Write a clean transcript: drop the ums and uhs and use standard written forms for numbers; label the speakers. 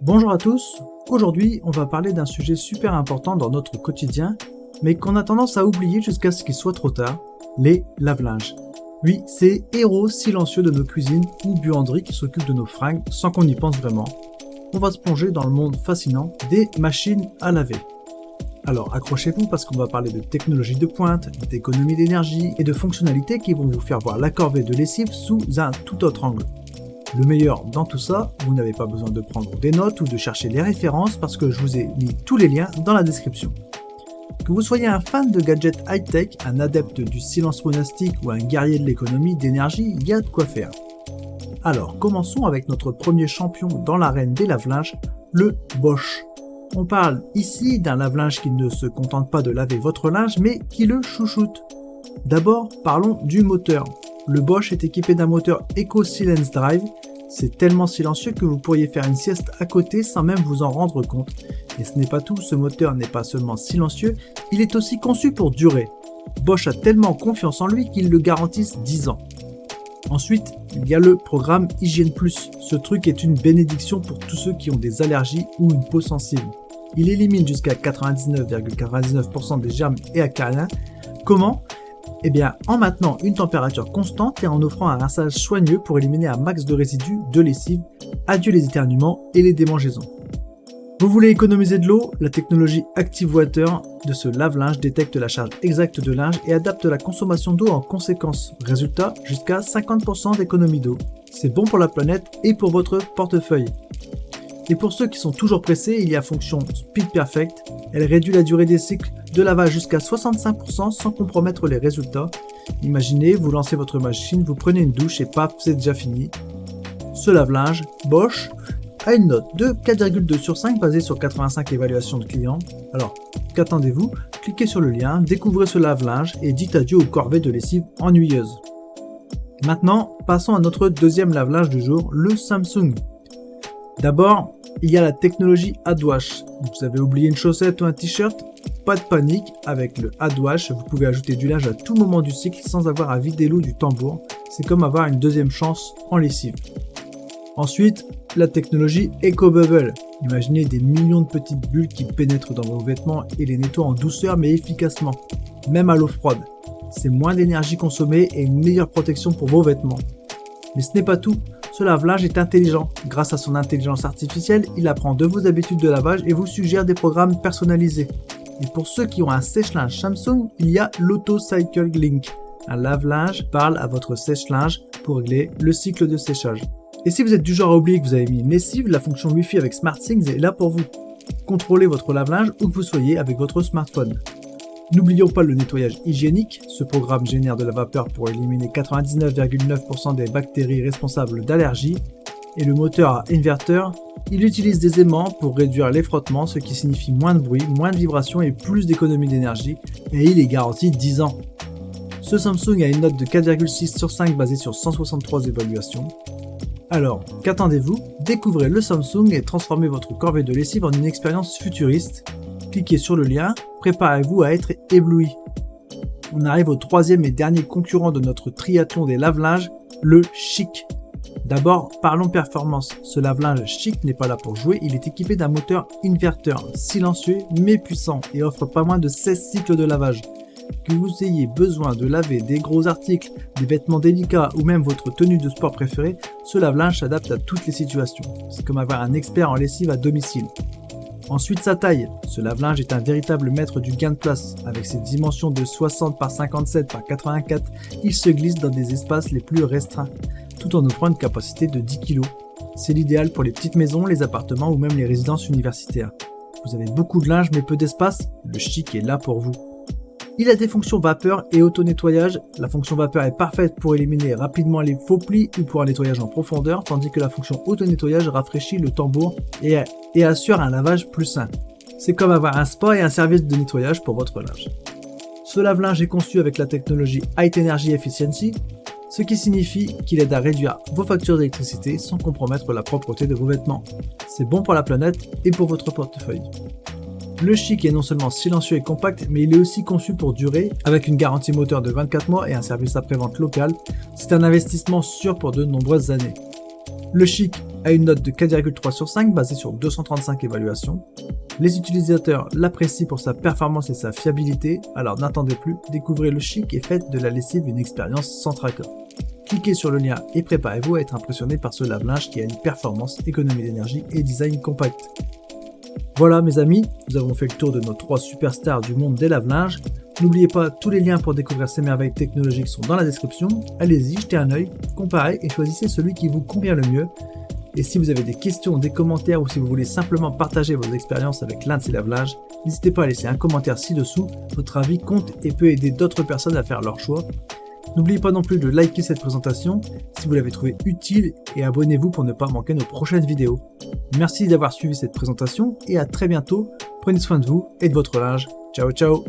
Speaker 1: Bonjour à tous, aujourd'hui on va parler d'un sujet super important dans notre quotidien, mais qu'on a tendance à oublier jusqu'à ce qu'il soit trop tard, les lave-linges. Oui, ces héros silencieux de nos cuisines ou buanderies qui s'occupent de nos fringues sans qu'on y pense vraiment. On va se plonger dans le monde fascinant des machines à laver. Alors accrochez-vous parce qu'on va parler de technologie de pointe, d'économie d'énergie et de fonctionnalités qui vont vous faire voir la corvée de lessive sous un tout autre angle. Le meilleur dans tout ça, vous n'avez pas besoin de prendre des notes ou de chercher les références parce que je vous ai mis tous les liens dans la description. Que vous soyez un fan de gadgets high-tech, un adepte du silence monastique ou un guerrier de l'économie d'énergie, il y a de quoi faire. Alors commençons avec notre premier champion dans l'arène des lave-linges, le Bosch. On parle ici d'un lave-linge qui ne se contente pas de laver votre linge mais qui le chouchoute. D'abord parlons du moteur. Le Bosch est équipé d'un moteur Eco Silence Drive. C'est tellement silencieux que vous pourriez faire une sieste à côté sans même vous en rendre compte. Et ce n'est pas tout, ce moteur n'est pas seulement silencieux, il est aussi conçu pour durer. Bosch a tellement confiance en lui qu'il le garantisse 10 ans. Ensuite, il y a le programme Hygiène Plus. Ce truc est une bénédiction pour tous ceux qui ont des allergies ou une peau sensible. Il élimine jusqu'à 99,99% des germes et acariens. Comment ? Eh bien, en maintenant une température constante et en offrant un rinçage soigneux pour éliminer un max de résidus de lessive. Adieu les éternuements et les démangeaisons. Vous voulez économiser de l'eau ? La technologie Active Water de ce lave-linge détecte la charge exacte de linge et adapte la consommation d'eau en conséquence. Résultat, jusqu'à 50% d'économie d'eau. C'est bon pour la planète et pour votre portefeuille. Et pour ceux qui sont toujours pressés, il y a fonction Speed Perfect. Elle réduit la durée des cycles de lavage jusqu'à 65% sans compromettre les résultats. Imaginez, vous lancez votre machine, vous prenez une douche et paf, c'est déjà fini. Ce lave-linge, Bosch, a une note de 4,2 sur 5 basée sur 85 évaluations de clients. Alors, qu'attendez-vous ? Cliquez sur le lien, découvrez ce lave-linge et dites adieu aux corvées de lessive ennuyeuses. Maintenant, passons à notre deuxième lave-linge du jour, le Samsung. D'abord, il y a la technologie Adwash. Vous avez oublié une chaussette ou un t-shirt ? Pas de panique, avec le Adwash, vous pouvez ajouter du linge à tout moment du cycle sans avoir à vider l'eau du tambour. C'est comme avoir une deuxième chance en lessive. Ensuite, la technologie EcoBubble. Imaginez des millions de petites bulles qui pénètrent dans vos vêtements et les nettoient en douceur mais efficacement, même à l'eau froide. C'est moins d'énergie consommée et une meilleure protection pour vos vêtements. Mais ce n'est pas tout. Ce lave-linge est intelligent. Grâce à son intelligence artificielle, il apprend de vos habitudes de lavage et vous suggère des programmes personnalisés. Et pour ceux qui ont un sèche-linge Samsung, il y a l'AutoCycle Link. Un lave-linge parle à votre sèche-linge pour régler le cycle de séchage. Et si vous êtes du genre à oublier que vous avez mis une lessive, la fonction Wi-Fi avec SmartThings est là pour vous. Contrôlez votre lave-linge où que vous soyez avec votre smartphone. N'oublions pas le nettoyage hygiénique. Ce programme génère de la vapeur pour éliminer 99,9% des bactéries responsables d'allergies. Et le moteur à inverteur, il utilise des aimants pour réduire les frottements, ce qui signifie moins de bruit, moins de vibrations et plus d'économie d'énergie. Et il est garanti 10 ans. Ce Samsung a une note de 4,6 sur 5 basée sur 163 évaluations. Alors, qu'attendez-vous ? Découvrez le Samsung et transformez votre corvée de lessive en une expérience futuriste. Cliquez sur le lien, préparez-vous à être ébloui. On arrive au troisième et dernier concurrent de notre triathlon des lave-linges, le Chic. D'abord, parlons performance. Ce lave-linge Chic n'est pas là pour jouer, il est équipé d'un moteur inverteur, silencieux mais puissant et offre pas moins de 16 cycles de lavage. Que vous ayez besoin de laver des gros articles, des vêtements délicats ou même votre tenue de sport préférée, ce lave-linge s'adapte à toutes les situations. C'est comme avoir un expert en lessive à domicile. Ensuite, sa taille. Ce lave-linge est un véritable maître du gain de place. Avec ses dimensions de 60 par 57 par 84, il se glisse dans des espaces les plus restreints, tout en offrant une capacité de 10 kg. C'est l'idéal pour les petites maisons, les appartements ou même les résidences universitaires. Vous avez beaucoup de linge mais peu d'espace ? Le Chic est là pour vous. Il a des fonctions vapeur et auto-nettoyage. La fonction vapeur est parfaite pour éliminer rapidement les faux plis ou pour un nettoyage en profondeur, tandis que la fonction auto-nettoyage rafraîchit le tambour et assure un lavage plus sain. C'est comme avoir un spa et un service de nettoyage pour votre linge. Ce lave-linge est conçu avec la technologie High Energy Efficiency, ce qui signifie qu'il aide à réduire vos factures d'électricité sans compromettre la propreté de vos vêtements. C'est bon pour la planète et pour votre portefeuille. Le Chic est non seulement silencieux et compact, mais il est aussi conçu pour durer, avec une garantie moteur de 24 mois et un service après-vente local. C'est un investissement sûr pour de nombreuses années. Le Chic a une note de 4,3 sur 5 basée sur 235 évaluations. Les utilisateurs l'apprécient pour sa performance et sa fiabilité, alors n'attendez plus, découvrez Le Chic et faites de la lessive une expérience sans tracas. Cliquez sur le lien et préparez-vous à être impressionné par ce lave-linge qui a une performance, économie d'énergie et design compact. Voilà mes amis, nous avons fait le tour de nos 3 superstars du monde des lave-linges. N'oubliez pas, tous les liens pour découvrir ces merveilles technologiques sont dans la description. Allez-y, jetez un œil, comparez et choisissez celui qui vous convient le mieux. Et si vous avez des questions, des commentaires ou si vous voulez simplement partager vos expériences avec l'un de ces lave-linges, n'hésitez pas à laisser un commentaire ci-dessous. Votre avis compte et peut aider d'autres personnes à faire leur choix. N'oubliez pas non plus de liker cette présentation si vous l'avez trouvée utile et abonnez-vous pour ne pas manquer nos prochaines vidéos. Merci d'avoir suivi cette présentation et à très bientôt. Prenez soin de vous et de votre linge. Ciao ciao.